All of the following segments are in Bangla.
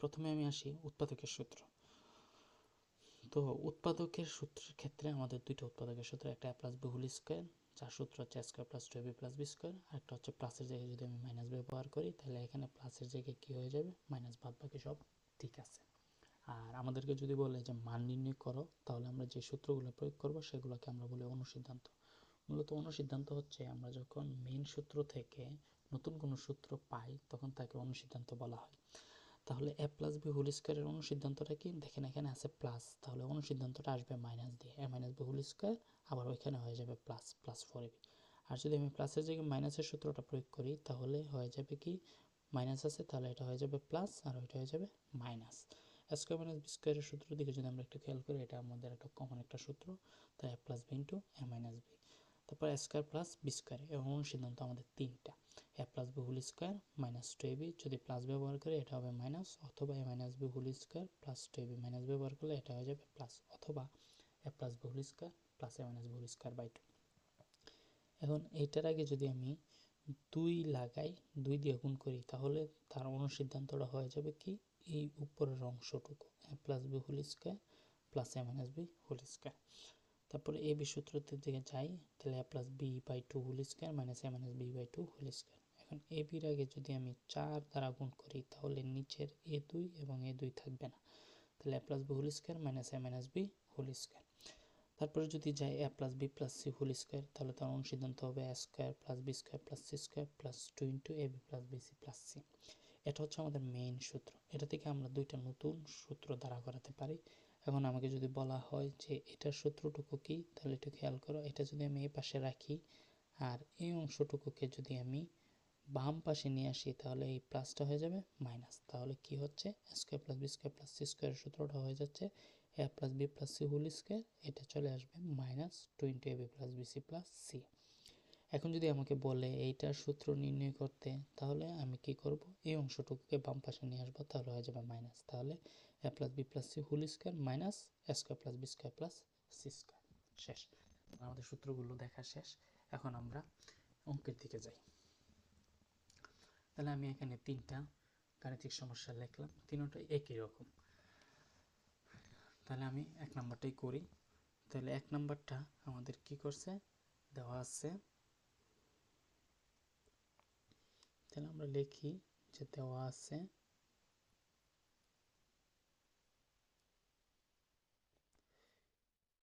প্রথমে আমি আসি উৎপাদকের সূত্র। তো উৎপাদকের সূত্রের ক্ষেত্রে আমাদের দুইটা উৎপাদকের সূত্র, একটা a plus b whole square, যার সূত্র হচ্ছে a square plus 2ab plus b square, আর একটা হচ্ছে প্লাসের জায়গায় যদি আমি মাইনাস ব্যবহার করি তাহলে এখানে প্লাসের জায়গায় কী হয়ে যাবে, মাইনাস। বাদ বাকি সব ঠিক আছে। আর আমাদেরকে যদি বলে যে মান নির্ণয় করো, তাহলে আমরা যে সূত্রগুলো প্রয়োগ করব সেগুলোকে আমরা বলি অনুসিদ্ধান্ত। মূলত অনুসিদ্ধান্ত হচ্ছে আমরা যখন মেইন সূত্র থেকে নতুন কোনো সূত্র পাই তখন তাকে অনুসিদ্ধান্ত বলা হয়। তাহলে a প্লাস বি হোল স্কোয়ারের অনুসিদ্ধান্তটা কি, দেখেন এখানে আছে প্লাস, তাহলে অনুসিদ্ধান্তটা আসবে মাইনাস দিয়ে, a minus B whole square, আবার ওইখানে হয়ে যাবে প্লাস, প্লাস 4ab। আর যদি আমি প্লাসের জায়গায় মাইনাসের সূত্রটা প্রয়োগ করি তাহলে হয়ে যাবে কি, মাইনাস আছে তাহলে এটা হয়ে যাবে প্লাস, আর ওইটা হয়ে যাবে minus. a square minus b স্কোয়ারের সূত্রের দিকে যদি আমরা একটু খেয়াল করি, এটা আমাদের একটা কমন একটা সূত্র, তাই a plus b into a minus b. তারপর a square plus B square, এর অনুসিদ্ধান্ত আমাদের তিনটা, a plus B whole square minus 2ab, যদি প্লাস ব্যবহার করে এটা হবে মাইনাস, অথবা a minus B whole square plus 2ab, minus ব্যবহার করলে এটা হয়ে যাবে প্লাস, অথবা a plus B whole square plus a minus B whole square by 2। এখন এইটার আগে যদি আমি 2 লাগাই, 2 দিয়ে গুণ করি, তাহলে তার অনুসিদ্ধান্তটা হয়ে যাবে কি, এই উপরের অংশটুকু a plus B whole square plus a minus B whole square. তারপরে এ বি সূত্রতে দিকে যাই, তাহলে a plus b by 2 whole square minus a minus b by 2 whole square. এখন এ বির আগে যদি আমি 4 দ্বারা গুণ করি তাহলে নিচের a2 এবং a2 থাকবে না, তাহলে a plus B whole square minus a minus B whole square. তারপরে যদি যাই a plus B plus C whole square, তাহলে তার অনুসিদ্ধান্ত হবে a square plus B square plus C square plus 2 into A B plus B C plus c. এটা হচ্ছে আমাদের মেইন সূত্র, এটা থেকে আমরা দুইটা নতুন সূত্র দ্বারা করাতে পারি। এখন আমাকে যদি বলা হয় যে এটার সূত্রটুকু কি, তাহলে একটু খেয়াল করো, এটা যদি আমি এই পাশে রাখি আর এই অংশটুকুকে যদি আমি বাম পাশে নিয়ে আসি তাহলে এই প্লাসটা হয়ে যাবে মাইনাস, তাহলে কি হচ্ছে, square plus B square plus C স্কোয়ারের সূত্রটা হয়ে যাচ্ছে A plus B plus C whole square, এটা চলে আসবে minus 2 into A B plus B C plus C. এখন যদি আমাকে বলে এইটার সূত্র নির্ণয় করতে, তাহলে আমি কি করব, এই অংশটুকুকে বাম পাশে নিয়ে আসবো, তাহলে হয়ে যাবে মাইনাস, তাহলে A plus B plus C whole square minus A square plus B square plus C square. শেষ, আমাদের সূত্রগুলো দেখা শেষ। এখন আমরা অঙ্কের দিকে যাই। তাহলে আমি এখানে তিনটা গাণিতিক সমস্যা লিখলাম, তিনটাই একই রকম। তাহলে আমি এক নাম্বারটাই করি। তাহলে এক নাম্বারটা আমাদের কি করছে, দেওয়া আছে, তাহলে আমরা লিখি যে দেওয়া আছে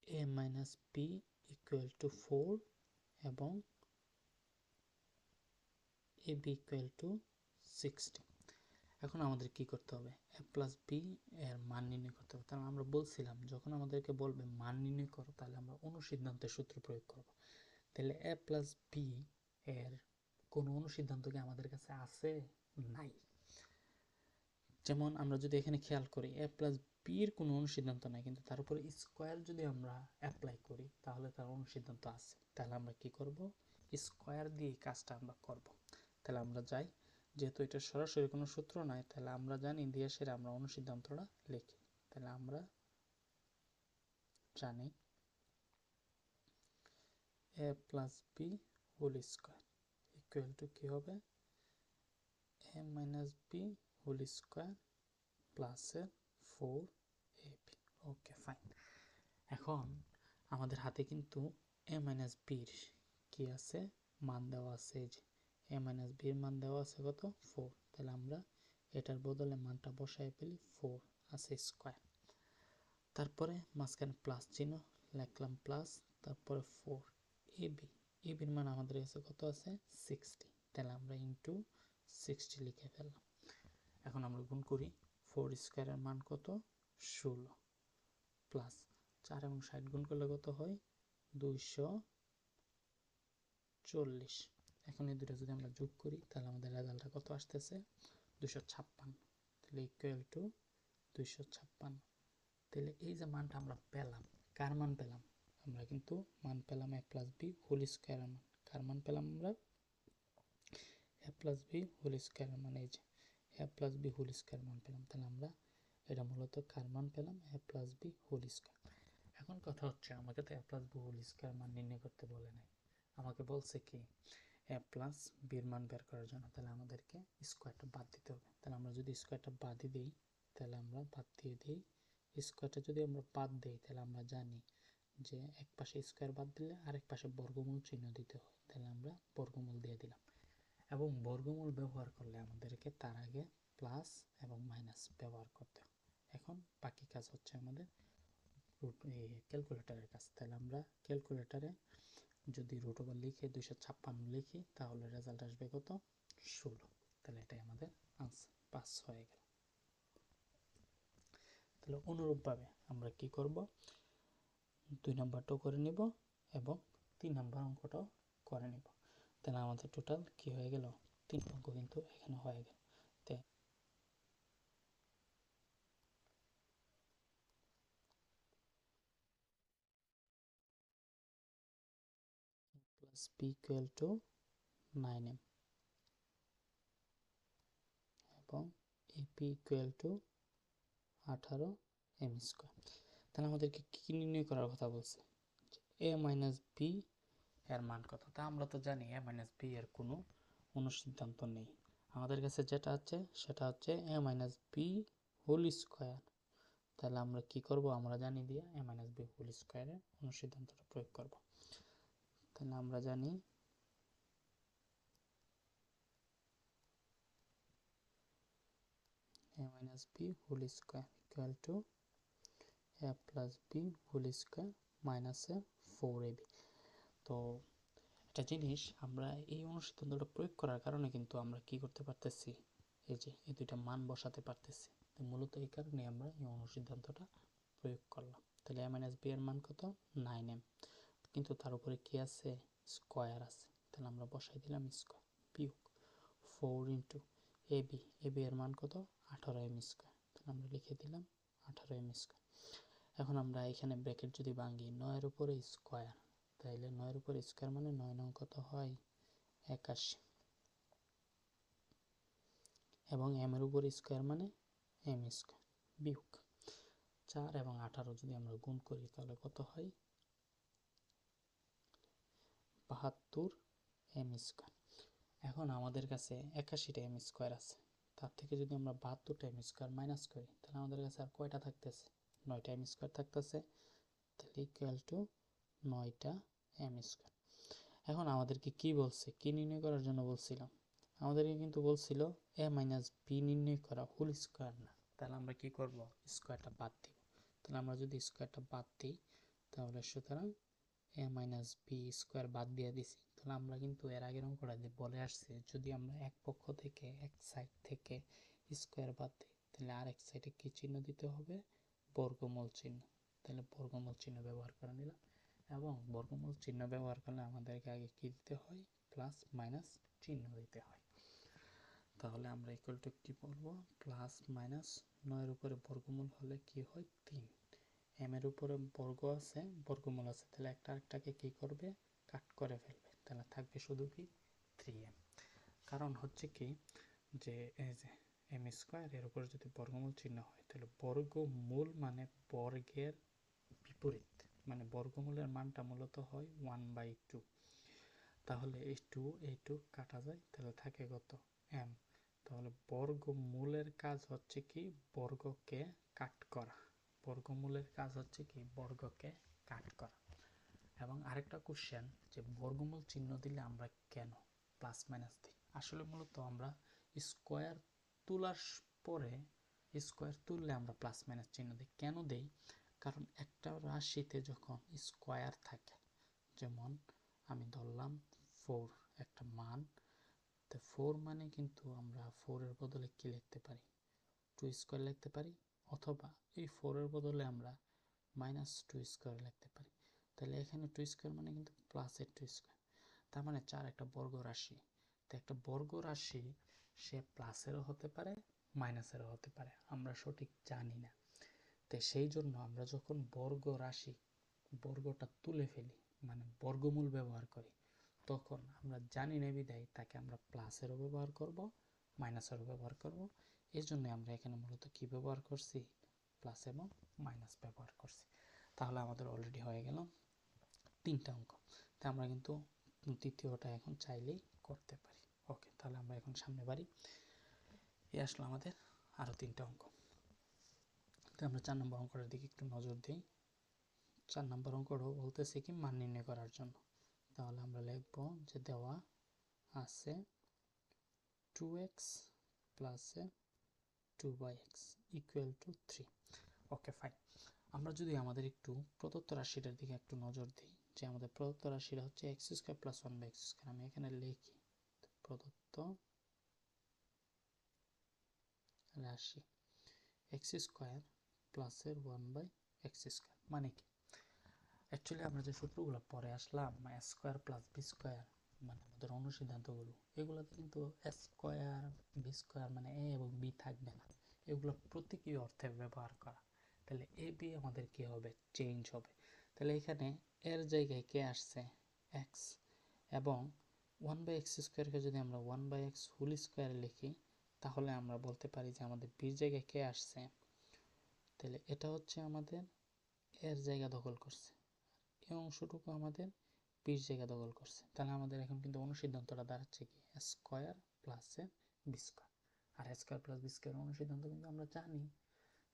a minus b equal to 4 এবং এ বি ইকুয়াল টু 60। এখন আমাদের কি করতে হবে, a প্লাস বি এর মান নির্ণয় করতে হবে। কারণ আমরা বলছিলাম যখন আমাদেরকে বলবে মান নির্ণয় করো, তাহলে আমরা অনুসিদ্ধান্তের সূত্র প্রয়োগ করব। তাহলে a প্লাস বি এর কোনো অনুসিদ্ধান্ত কি আমাদের কাছে আছে, নাই। যেমন আমরা যদি এখানে খেয়াল করি a প্লাস বি এর কোনো অনুসিদ্ধান্ত নাই, কিন্তু তার উপরে স্কোয়ার যদি আমরা অ্যাপ্লাই করি তাহলে তার অনুসিদ্ধান্ত আছে। তাহলে আমরা কি করব, স্কোয়ার দিয়ে কাজটা আমরা করব। তাহলে আমরা যাই, যেহেতু এটা সরাসরি কোনো সূত্র নাই, তাহলে আমরা জানি দিয়ে সেরে আমরা অনুসিদ্ধান্তটা লিখি। তাহলে আমরা জানি a plus B whole square equal to কী হবে, a minus B whole square প্লাসের 4ab। Okay fine. এখন আমাদের হাতে কিন্তু a মাইনাস বির কি আছে, মান দেওয়া আছে, এই যে a মাইনাস বির মান দেওয়া আছে কত, 4। তাহলে আমরা এটার বদলে মানটা বসায় ফেলি, 4 আছে স্কোয়ার, তারপরে মাঝখানে প্লাস চিহ্ন লিখলাম প্লাস, তারপরে 4 এবি, এবির মান আমাদের কাছে কত আছে, 60। তাহলে আমরা ইন্টু 60 লিখে ফেললাম। এখন আমরা গুণ করি, 4 স্কোয়ারের মান কত, 16, প্লাস 4 এবং 60 গুণ করলে কত হয়, 240। এখন এই দুটো যদি আমরা যোগ করি তাহলে আমাদের রেজাল্টটা কত আসতেছে, 256। তাহলে ইকুয়াল টু 256। তাহলে এই যে মানটা আমরা পেলাম, কার মান পেলাম, আমরা কিন্তু মান পেলাম a প্লাস বি হোল স্কোয়ারের মান। কার মান পেলাম আমরা, a প্লাস বি হোল স্কোয়ারের মান, এই যে a plus B whole square মান পেলাম। তাহলে আমরা এটা মূলত কার মান পেলাম, a plus B whole square. এখন কথা হচ্ছে আমাকে তো a plus B whole square মান নির্ণয় করতে বলে নাই, আমাকে বলছে কি a প্লাস বির মান বের করার জন্য। তাহলে আমাদেরকে স্কোয়ারটা বাদ দিতে হবে। তাহলে আমরা যদি স্কোয়ারটা বাদই দিই তাহলে আমরা বাদ দিয়ে দিই। স্কোয়ারটা যদি আমরা বাদ দিই তাহলে আমরা জানি যে এক পাশে স্কোয়ার বাদ দিলে আরেক পাশে বর্গমূল চিহ্ন দিতে হয়, তাহলে আমরা বর্গমূল দিয়ে দিলাম। এবং বর্গমূল ব্যবহার করলে আমাদেরকে তার আগে প্লাস এবং মাইনাস ব্যবহার করতে হয়। এখন বাকি কাজ হচ্ছে আমাদের ক্যালকুলেটরের কাজ। তাহলে আমরা ক্যালকুলেটরে যদি রুট ওভার লিখে 256 লিখি তাহলে রেজাল্ট আসবে কত? 16। তাহলে এটাই আমাদের আনসার, 5 হয়ে গেল। তাহলে অনুরূপভাবে আমরা কি করব, 2 নম্বরটাও করে নিব এবং 3 নম্বর অঙ্কটাও করে নিব। তাহলে আমাদের টোটাল কি হয়ে গেল? 3 অঙ্ক কিন্তু এখানে হয়ে গেল। Plus p equal to 9m এবং ap equal to 18m square. তাহলে আমাদেরকে কি নির্ণয় করার কথা বলছে? a মাইনাস b এর মান কত? তা আমরা তো জানি a মাইনাস b এর কোনো অনুসিদ্ধান্ত নেই। আমাদের কাছে যেটা আছে সেটা হচ্ছে a minus b whole square. তাহলে আমরা কি করব? আমরা জানি দিয়ে a মাইনাস b হোল স্কোয়ারের অনুসিদ্ধান্তটা প্রয়োগ করব। তাহলে আমরা জানি a minus b whole square equal to a plus b whole square minus a 4ab। তো একটা জিনিস, আমরা এই অনুসিদ্ধান্তটা প্রয়োগ করার কারণে কিন্তু আমরা কি করতে পারতেছি, এই যে এই দুইটা মান বসাতে পারতেছি। তো মূলত এই কারণে আমরা এই অনুসিদ্ধান্তটা প্রয়োগ করলাম। তাহলে a minus b এর মান কত? 9m, কিন্তু তার উপরে কি আছে? স্কোয়ার আছে। তাহলে আমরা বসাই দিলাম স্কোয়ার, বিয়োগ 4 ইন্টু ab, ab এর মান কত? 18m square. তাহলে আমরা লিখে দিলাম 18m স্কোয়ার। এখন আমরা এখানে ব্র্যাকেট যদি ভাঙি, 9 এর উপরে স্কোয়ার, তাইলে 9 এর উপরে স্কোয়ার মানে 9 নং কত হয়? 81, এবং m এর উপরে স্কোয়ার মানে m স্কোয়ার, বিয়োগ 4 এবং 18 যদি আমরা গুণ করি তাহলে কত হয়? 72m square. এখন আমাদের কাছে 81টা m স্কোয়ার আছে, তার থেকে যদি আমরা 72টা m স্কোয়ার মাইনাস করি তাহলে আমাদের কাছে আর কয়টা থাকতেছে? 9টা m স্কোয়ার থাকতেছে। তাহলে ইকুয়াল টু 9টা m স্কোয়ার। এখন আমাদেরকে কি বলছে, কি নির্ণয় করার জন্য বলছিল? আমাদেরকে কিন্তু বলছিল a মাইনাস b নির্ণয় করা, হোল স্কোয়ার না। তাহলে আমরা কি করব? স্কোয়ারটা বাদ দিব। তাহলে আমরা যদি স্কোয়ারটা বাদ দিই তাহলে সুতরাং a মাইনাস b স্কোয়ার বাদ দিয়ে দিছি। তাহলে আমরা কিন্তু এর আগের অঙ্কটা বলে আসছে, যদি আমরা এক পক্ষ থেকে, এক সাইড থেকে স্কোয়ার বাদ দিই তাহলে আরেক সাইডে কি চিহ্ন দিতে হবে? বর্গমূল চিহ্ন। তাহলে বর্গমূল চিহ্ন ব্যবহার করে নিলাম, এবং বর্গমূল চিহ্ন ব্যবহার করলে আমাদেরকে আগে কি দিতে হয়? প্লাস মাইনাস চিহ্ন দিতে হয়। তাহলে আমরা ইকুয়াল টু কি বলবো? প্লাস মাইনাস 9 এর উপরে বর্গমূল হলে কি হয়? 3। m এর উপরে বর্গ আছে, বর্গমূল আছে, তাহলে একটা আরেকটাকে কি করবে? কাট করে ফেলবে। তাহলে থাকবে শুধু কি? 3m। কারণ হচ্ছে কি, যে এই যে m স্কোয়ার এর উপরে যদি বর্গমূল চিহ্ন হয় তাহলে বর্গমূল মানে বর্গের বিপরীত, মানে বর্গমূলের মানটা মূলত হয় 1/2। তাহলে এই 2 কাটা যায়, তাহলে থাকে কত? m। তাহলে বর্গমূলের কাজ হচ্ছে কি? বর্গকে কাট করা। বর্গমূলের কাজ হচ্ছে কি? বর্গকে কাট করা। এবং আরেকটা কোশ্চেন, যে বর্গমূল চিহ্ন দিলে আমরা কেন প্লাস মাইনাস দিই? আসলে মূলত আমরা স্কোয়ার তোলার পরে, স্কোয়ার তুললে আমরা প্লাস মাইনাস চিহ্ন দিই। কেন দেই? কারণ একটা রাশিতে যখন স্কোয়ার থাকে, যেমন আমি ধরলাম 4 একটা মান, তো 4 মানে কিন্তু আমরা 4 এর বদলে কি লিখতে পারি? 2 স্কোয়ার লিখতে পারি, অথবা এই 4 এর বদলে আমরা মাইনাস 2 স্কোয়ার লিখতে পারি। তাহলে এখানে 2 স্কোয়ার মানে কিন্তু প্লাসের 2 স্কোয়ার, তার মানে 4 একটা বর্গ রাশি। তো একটা বর্গ রাশি সে প্লাসেরও হতে পারে, মাইনাসেরও হতে পারে, আমরা সঠিক জানি না। তো সেই জন্য আমরা যখন বর্গ রাশি, বর্গটা তুলে ফেলি, মানে বর্গমূল ব্যবহার করি, তখন আমরা জানি না বিধায় তাকে আমরা প্লাসেরও ব্যবহার করব, মাইনাসেরও ব্যবহার করব। এই জন্য আমরা এখানে মূলত কি ব্যবহার করছি? প্লাস এবং মাইনাস ব্যবহার করছি। তাহলে আমাদের অলরেডি হয়ে গেল 3টা অঙ্ক। তা আমরা কিন্তু তৃতীয়টা এখন চাইলেই করতে পারি। ওকে, তাহলে আমরা এখন সামনে বাড়ি। এই আসলো আমাদের আরও 3টা অঙ্ক। তো আমরা 4 নম্বর অঙ্কটার দিকে একটু নজর দিই। 4 নম্বর অঙ্কটা বলতেছে কি মান নির্ণয় করার জন্য। তাহলে আমরা লিখব যে দেওয়া আছে 2x plus 2x equal to 3। Okay fine. আমরা যদি আমাদের একটু প্রদত্ত রাশিটার দিকে একটু নজর দিই, যে আমাদের প্রদত্ত রাশিটা হচ্ছে x square plus 1/x square. আমি এখানে লিখি প্রদত্ত রাশি এক্স স্কোয়ার প্লাসের 1/x স্কোয়ার মানে কি? অ্যাকচুয়ালি আমরা যে সূত্রগুলো পরে আসলাম, এ স্কোয়ার প্লাস বি স্কোয়ার মানে আমাদের অনুসিদ্ধান্তগুলো, এগুলোতে কিন্তু এ স্কোয়ার বি স্কোয়ার মানে এ এবং বি থাকবে না, এগুলো প্রতীকী অর্থে ব্যবহার করা। তাহলে এ বি আমাদের কি হবে? চেঞ্জ হবে। তাহলে এখানে এর জায়গায় কে আসছে? এক্স, এবং 1/x স্কোয়ারকে যদি আমরা 1/x হোল স্কোয়ার লিখি তাহলে আমরা বলতে পারি যে আমাদের বির জায়গায় কে আসছে। তাহলে এটা হচ্ছে আমাদের এর জায়গা দখল করছে, এই অংশটুকু আমাদের বির জায়গা দখল করছে। তাহলে আমাদের এখন কিন্তু অনুসিদ্ধান্তটা দাঁড়াচ্ছে কি? Square plus B square. আর স্কোয়ার প্লাস বি স্কোয়ার অনুসিদ্ধান্ত কিন্তু আমরা জানি।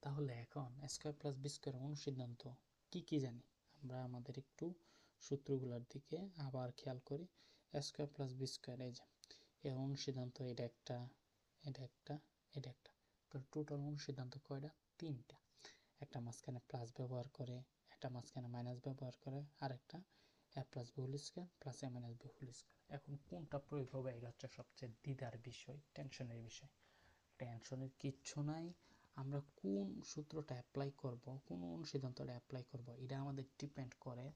তাহলে এখন স্কোয়ার প্লাস বি স্কোয়ার অনুসিদ্ধান্ত কি কি জানি আমরা? আমাদের একটু সূত্রগুলোর দিকে আবার খেয়াল করি। স্কোয়ার প্লাস বি স্কোয়ার, এই যে এর অনুসিদ্ধান্ত এটা একটা, এটা একটা, এটা একটা, তো টোটাল অনুসিদ্ধান্ত কয়টা? 3টা। একটা মাঝখানে প্লাস ব্যবহার করে, একটা মাঝখানে মাইনাস ব্যবহার করে, আর একটা A plus B whole square plus A minus B whole square. এখন কোনটা প্রয়োগ হবে এটা হচ্ছে সবচেয়ে দ্বিধার বিষয়, টেনশনের বিষয়। টেনশনের কিচ্ছু নাই, আমরা কোন সূত্রটা অ্যাপ্লাই করব, কোন অনুসিদ্ধান্তটা অ্যাপ্লাই করব, এটা আমাদের ডিপেন্ড করে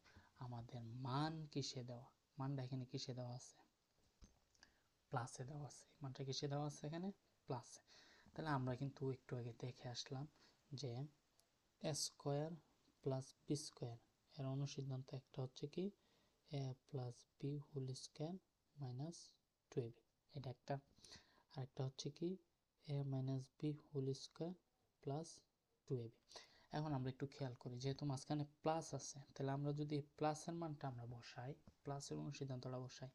আমাদের মান কিসে দেওয়া। মানটা এখানে কিসে দেওয়া আছে? প্লাসে দেওয়া আছে। মানটা কিসে দেওয়া আছে? এখানে প্লাসে। তাহলে আমরা কিন্তু একটু আগে দেখে আসলাম যে A square plus B square এর অনুসিদ্ধান্ত একটা হচ্ছে কি A plus B whole square minus 2ab, এটা একটা। আরেকটা হচ্ছে কি A minus B whole square plus 2ab। এখন আমরা একটু খেয়াল করি, যেহেতু মাঝখানে প্লাস আছে, তাহলে আমরা যদি প্লাসের মানটা আমরা বসাই, প্লাসের অনুসিদ্ধান্তটা বসাই,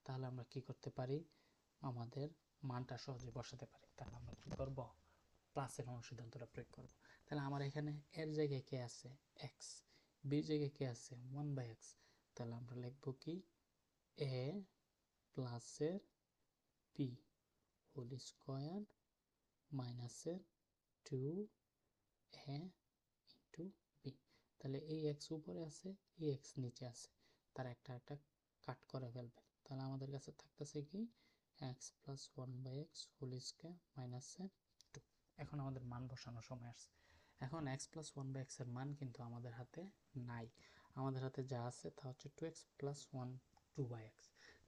তাহলে আমরা কি করতে পারি? আমাদের মানটা সহজে বসাতে পারি। তাহলে আমরা কি করব? প্লাসের অনুসিদ্ধান্তটা প্রয়োগ করব। তাহলে আমার এখানে এর জায়গায় কে আছে? এক্স, বির জায়গায় কে আছে? 1/x। তাহলে আমরা লিখব কি এ প্লাসের পি হোল স্কোয়ার মাইনাসের 2a ইন্টু বি। তাহলে এই এক্স উপরে আছে, এই এক্স নিচে আছে, তার একটা একটা কাট করে ফেলবে। তাহলে আমাদের কাছে থাকতেছে কি x plus 1/x whole square মাইনাসের 2। এখন আমাদের মান বসানোর সময় আসছে। এখন এক্স প্লাস 1/x এর মান কিন্তু আমাদের হাতে নাই, আমাদের হাতে যা আছে তা হচ্ছে 2x প্লাস 2/x।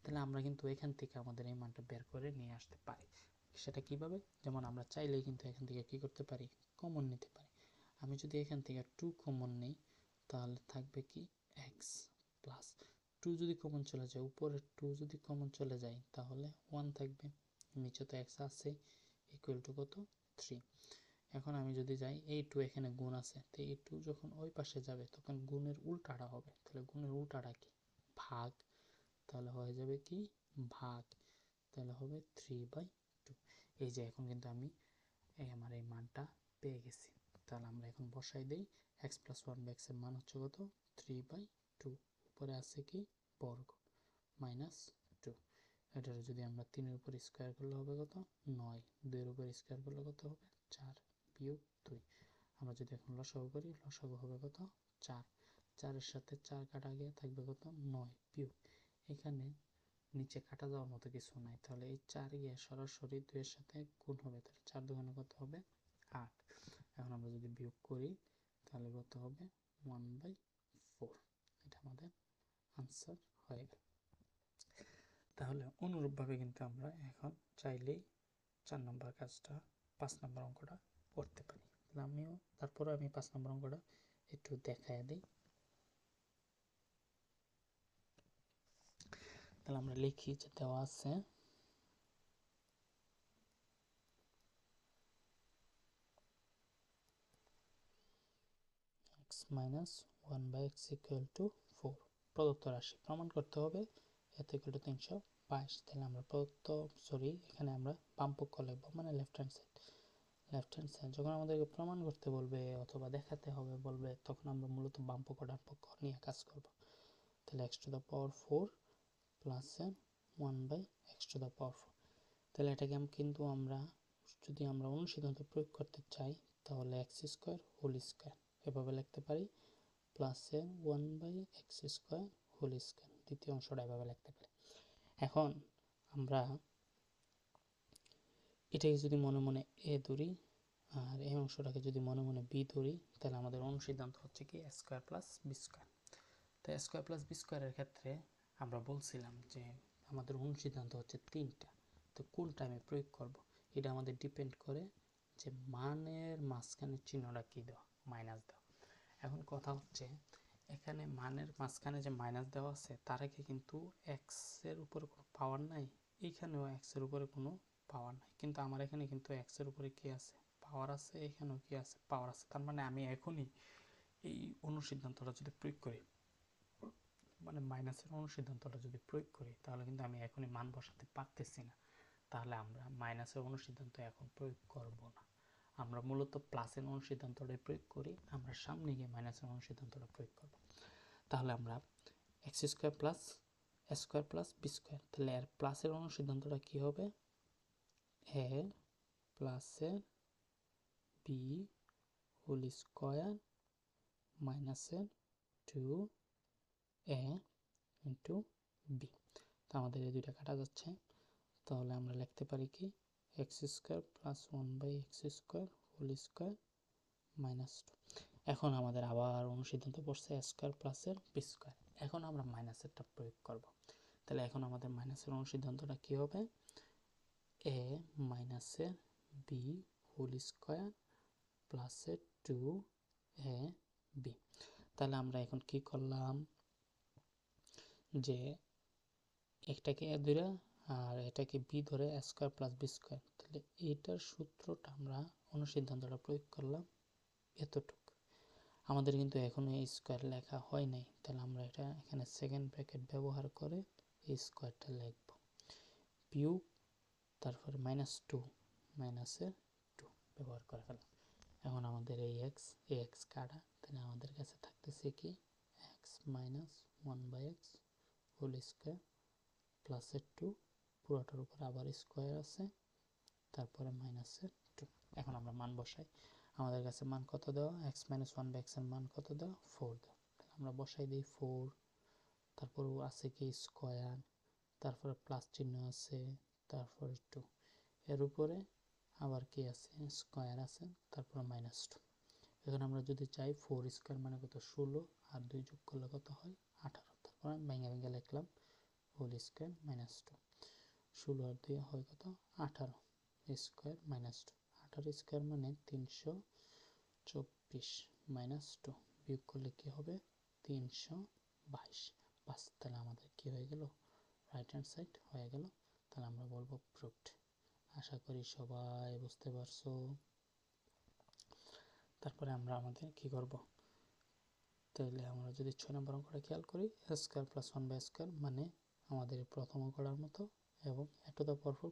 তাহলে আমরা কিন্তু এখান থেকে আমাদের এই মানটা বের করে নিয়ে আসতে পারি। সেটা কিভাবে? যেমন আমরা চাইলেই কিন্তু এখান থেকে কি করতে পারি? কমন নিতে পারি। আমি যদি এখান থেকে 2 কমন নিই তাহলে থাকবে কি এক্স প্লাস 2 যদি কমন চলে যায়, উপরে 2 যদি কমন চলে যায় তাহলে 1 থাকবে, নিচে তো এক্স আছে, ইকুয়াল টু কত? 3। এখন আমি যদি যাই, এই 2 এখানে গুণ আছে, তো এই 2 যখন ওই পাশে যাবে তখন গুণের উল্টাটা হবে। তাহলে গুণের উল্টাটা কি? ভাগ। তাহলে হয়ে যাবে কি? ভাগ। তাহলে হবে 3/2। এই যে এখন কিন্তু আমি আমার এই মানটা পেয়ে গেছি। তাহলে আমরা এখন বসাই দিই, এক্স প্লাস 1/x এর মান হচ্ছে কত? 3/2। উপরে আছে কি? বর্গ মাইনাস 2। এটার যদি আমরা 3 এর উপর স্কোয়ার করলে হবে কত? 9। 2 এর উপর স্কোয়ার করলে কত হবে? 4 বিয়োগ 2। আমরা যদি এখন লসাগু করি, লসাগু হবে কত? 4। 4 এর সাথে 4 কাটা গিয়ে থাকবে কত? 9 বিয়োগ, এখানে নিচে কাটা যাওয়ার মতো কিছু নাই, তাহলে এই 4 গিয়ে সরাসরি 2 এর সাথে গুণ হবে, তাহলে 4 দুগুণে কত হবে? 8। এখন আমরা যদি বিয়োগ করি তাহলে কত হবে? 1/4। এটা আমাদের আনসার হয়ে গেল। তাহলে অনুরূপভাবে কিন্তু আমরা এখন চাইলেই 4 নম্বর কাজটা 5 নম্বর অঙ্কটা করতে পারি। তাহলে তারপরে আমি 5 নম্বর অঙ্কটা একটু দেখায় দিই। তাহলে আমরা লিখি যে দেওয়া আছে x minus 1/x equal to 4। প্রদত্ত রাশি প্রমাণ করতে হবে এত ইকুয়াল টু 322। তাহলে আমরা এখানে আমরা বাম পক্ষ লিখবো, মানে left hand side. Left hand side. যখন আমাদেরকে প্রমাণ করতে বলবে অথবা দেখাতে হবে বলবে, তখন আমরা মূলত বাম পক্ষ ডান পক্ষ নিয়ে কাজ করব। তাহলে x to the power 4 plus 1/x⁴। তাহলে এটাকে কিন্তু আমরা যদি আমরা অনুসিদ্ধান্ত প্রয়োগ করতে চাই তাহলে x² হোল স্কয়ার এভাবে লিখতে পারি, প্লাস 1/x² হোল স্কয়ার, দ্বিতীয় অংশটা এভাবে লিখতে পারি। এখন আমরা এটাকে যদি মনে মনে এ ধরি আর এই অংশটাকে যদি মনে মনে বি ধরি, তাহলে আমাদের অনুসিদ্ধান্ত হচ্ছে কি a² প্লাস b²। তো a² প্লাস b² ক্ষেত্রে আমরা বলছিলাম যে আমাদের অনুসিদ্ধান্ত হচ্ছে 3টা। তো কোনটা আমি প্রয়োগ করব এটা আমাদের ডিপেন্ড করে যে মানের মাঝখানের চিহ্নটা কী দেওয়া, মাইনাস দেওয়া। এখন কথা হচ্ছে এখানে মানের মাঝখানে যে মাইনাস দেওয়া আছে তার আগে কিন্তু এক্সের উপরে কোনো পাওয়ার নাই, এইখানেও এক্সের উপরে কোনো পাওয়ার নাই, কিন্তু আমার এখানে কিন্তু এক্সের উপরে কী আছে, পাওয়ার আছে, এখানেও কী আছে, পাওয়ার আছে। তার মানে আমি এখনই এই অনুসিদ্ধান্তটা যদি প্রয়োগ করি, মানে মাইনাসের অনুসিদ্ধান্তটা যদি প্রয়োগ করি, তাহলে কিন্তু আমি এখনই মান বসাতে পারতেছি না। তাহলে আমরা মাইনাসের অনুসিদ্ধান্ত এখন প্রয়োগ করব না, আমরা মূলত প্লাসের অনুসিদ্ধান্তটাই প্রয়োগ করি, আমরা সামনে গিয়ে মাইনাসের অনুসিদ্ধান্তটা প্রয়োগ করব। তাহলে আমরা x² plus a² plus b², তাহলে এর প্লাসের অনুসিদ্ধান্তটা কী হবে, a প্লাসের b হোল স্কয়ার মাইনাসের 2a ইন্টু বি। তো আমাদের এই দুইটা কাটা যাচ্ছে, তাহলে আমরা লিখতে পারি কি x² plus 1/x² whole square minus 2। এখন আমাদের আবার অনুসিদ্ধান্ত পড়ছে a² প্লাসের b²। এখন আমরা মাইনাসেরটা প্রয়োগ করব। তাহলে এখন আমাদের মাইনাসের অনুসিদ্ধান্তটা কী হবে, a মাইনাসের b হোল স্কয়ার প্লাসের 2ab। তাহলে আমরা এখন কি করলাম যে একটাকে a ধরে আর এটাকে b ধরে a² প্লাস b², তাহলে এইটার সূত্রটা আমরা অনুসিদ্ধান্তটা প্রয়োগ করলাম এতটুকু। আমাদের কিন্তু এখনো এই স্কয়ার লেখা হয় নাই, তাহলে আমরা এটা এখানে সেকেন্ড ব্র্যাকেট ব্যবহার করে এই স্কয়ারটা লিখব, বিয়োগ তারপরে -2 মাইনাসের 2 ব্যবহার করে ফেললাম। এখন আমাদের এই এক্স কাটা, তাহলে আমাদের কাছে থাকতেছে কি x minus 1/x whole square প্লাসের 2, পুরোটার উপর আবার স্কয়ার আছে, তারপরে মাইনাসের 2। এখন আমরা মান বসাই, আমাদের কাছে মান কত দেওয়া, x মাইনাস 1/x এর মান কত দেওয়া, 4 দেওয়া। তাহলে আমরা বসাই দিই 4, তারপর আছে কি স্কয়ার, তারপরে প্লাস চিহ্ন আছে, তারপরে 2, এর উপরে আবার কি আছে, স্কয়ার আছে, তারপরে -2। এখন আমরা যদি চাই 4 স্কয়ার মানে কত, 16, আর 2 যোগ করলে কত হয়, 18। তারপর আমি ভেঙে ভেঙে লিখলাম হোল স্কয়ার -2, 16 আর 2 হয় কত, 18 স্কয়ার -2, 18 স্কয়ার মানে 324 -2, বিয়োগ করলে কি হবে 322। বাস, তাহলে আমাদের কি হয়ে গেল, রাইট হ্যান্ড সাইড হয়ে গেল। তাহলে আমরা বলবো প্রুভড। আশা করি সবাই বুঝতে পারছো। তারপরে আমরা আমাদের কি করব, তাহলে আমরা যদি 6 নম্বর অঙ্কটা খেয়াল করি, a² প্লাস 1/² মানে আমাদের প্রথম অঙ্কটার মতো, এবং a⁴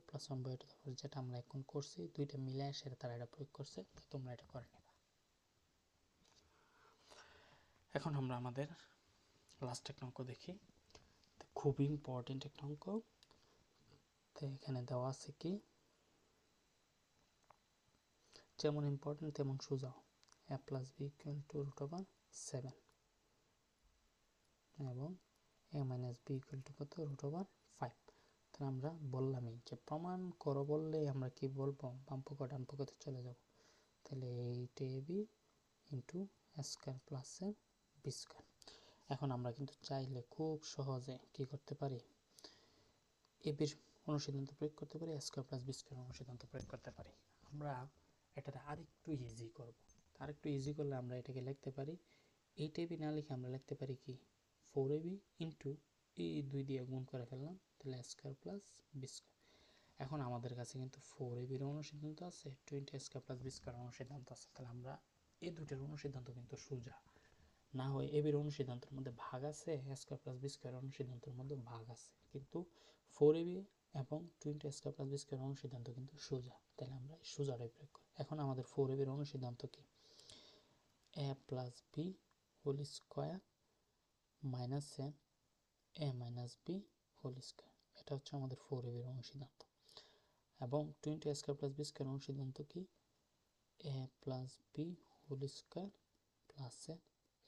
প্লাস 1/a⁴, যেটা আমরা এখন করছি, দুইটা মিলে সেটা তারা এটা প্রয়োগ করছে, তো তোমরা এটা করে নিবা। এখন আমরা আমাদের লাস্ট একটা অঙ্ক দেখি, খুব ইম্পর্টেন্ট একটা অঙ্ক। তো এখানে দেওয়া আছে কি, যেমন ইম্পর্টেন্ট তেমন সোজাও, a plus b equal to √7 এবং a minus b equal to কত, √5। তাহলে আমরা বললামই যে প্রমাণ করো বললে আমরা কি বলবো, বাম পক্ষ ডান পক্ষতে চলে যাব। তাহলে 8ab into a² plus b²। এখন আমরা কিন্তু চাইলে খুব সহজে কি করতে পারি, এবির অনুসিদ্ধান্ত প্রয়োগ করতে পারি, a² প্লাস b² অনুসিদ্ধান্ত প্রয়োগ করতে পারি। আমরা এটাতে আরেকটু ইজি করব, আরেকটু ইজি করলে আমরা এটাকে লিখতে পারি, 8ab না লিখে আমরা লিখতে পারি কি 4ab ইন্টু এই 2 দিয়ে গুণ করে ফেললাম, তাহলে a² প্লাস b²। এখন আমাদের কাছে কিন্তু 4ab এর অনুসিদ্ধান্ত আছে, 20a² প্লাস b² অনুসিদ্ধান্ত আছে। তাহলে আমরা এই দুটোর অনুসিদ্ধান্ত কিন্তু সোজা না হয় এবির অনুসিদ্ধান্তের মধ্যে ভাগ আছে, a² প্লাস b² অনুসিদ্ধান্তের মধ্যে ভাগ আছে, কিন্তু 4ab এবং 20 স্কয়ার প্লাস বি স্কয়ার অনুসিদ্ধান্ত কিন্তু সোজা, তাহলে আমরা এই সোজাটাই প্রয়োগ করি। এখন আমাদের 4ab এর অনুসিদ্ধান্ত কি? a plus B whole square minus a minus B whole square, এটা হচ্ছে আমাদের 4ab এর অনুসিদ্ধান্ত। এবং 20 স্কয়ার প্লাস বি স্কয়ার অনুসিদ্ধান্ত কি? A plus B whole square plus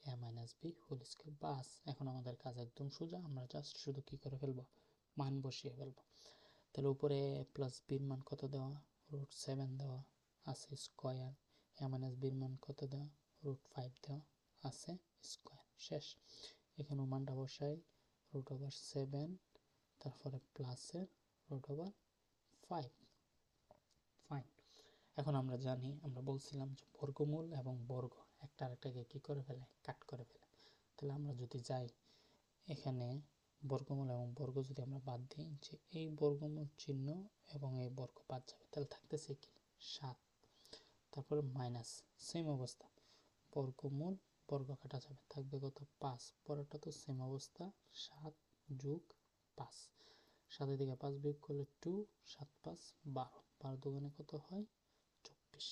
A minus B whole square. বাস, এখন আমাদের কাজ একদম সোজা, আমরা জাস্ট শুধু কি করে ফেলবো? মান বসিয়ে ফেলবো। তাহলে উপরে এ প্লাস বির মান কত দেওয়া? √7 দেওয়া আছে স্কয়ার। এ মাইনাস বির মান কত দেওয়া? √5 দেওয়া আছে স্কয়ার। শেষ। এখানে মানটা বসাই √7, তারপরে প্লাসের √5। ফাইন। এখন আমরা জানি, আমরা বলছিলাম যে বর্গমূল এবং বর্গ একটা আরেকটাকে কি করে ফেলে? কাট করে ফেলে। তাহলে আমরা যদি যাই এখানে বর্গমূল এবং বর্গ যদি আমরা বাদ দিই, যে এই বর্গমূল চিহ্ন এবং এই বর্গ বাদ যাবে, তাহলে থাকতেছে কি? 7। তারপরে মাইনাস, সেম অবস্থা, বর্গমূল বর্গ কাটা যাবে, থাকবে কত? 5। পরেরটা তো সেম অবস্থা, 7 যোগ 5, 7 দিকে 5 বিয়োগ করলে 2, 7 5 12, 12 দুগুণে কত হয়? 24।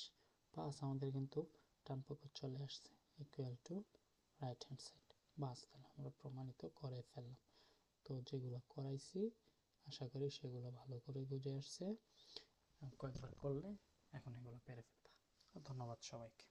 5 আমাদের কিন্তু ডান পক্ষ চলে আসছে, equal to right hand side. বাস, তাহলে আমরা প্রমাণিত করে ফেললাম। তো যেগুলো করাইছি আশা করি সেগুলো ভালো করে বুঝে আসছে, কয়েকবার করলে এখন এগুলো পেরে ফেলবা। ধন্যবাদ সবাইকে।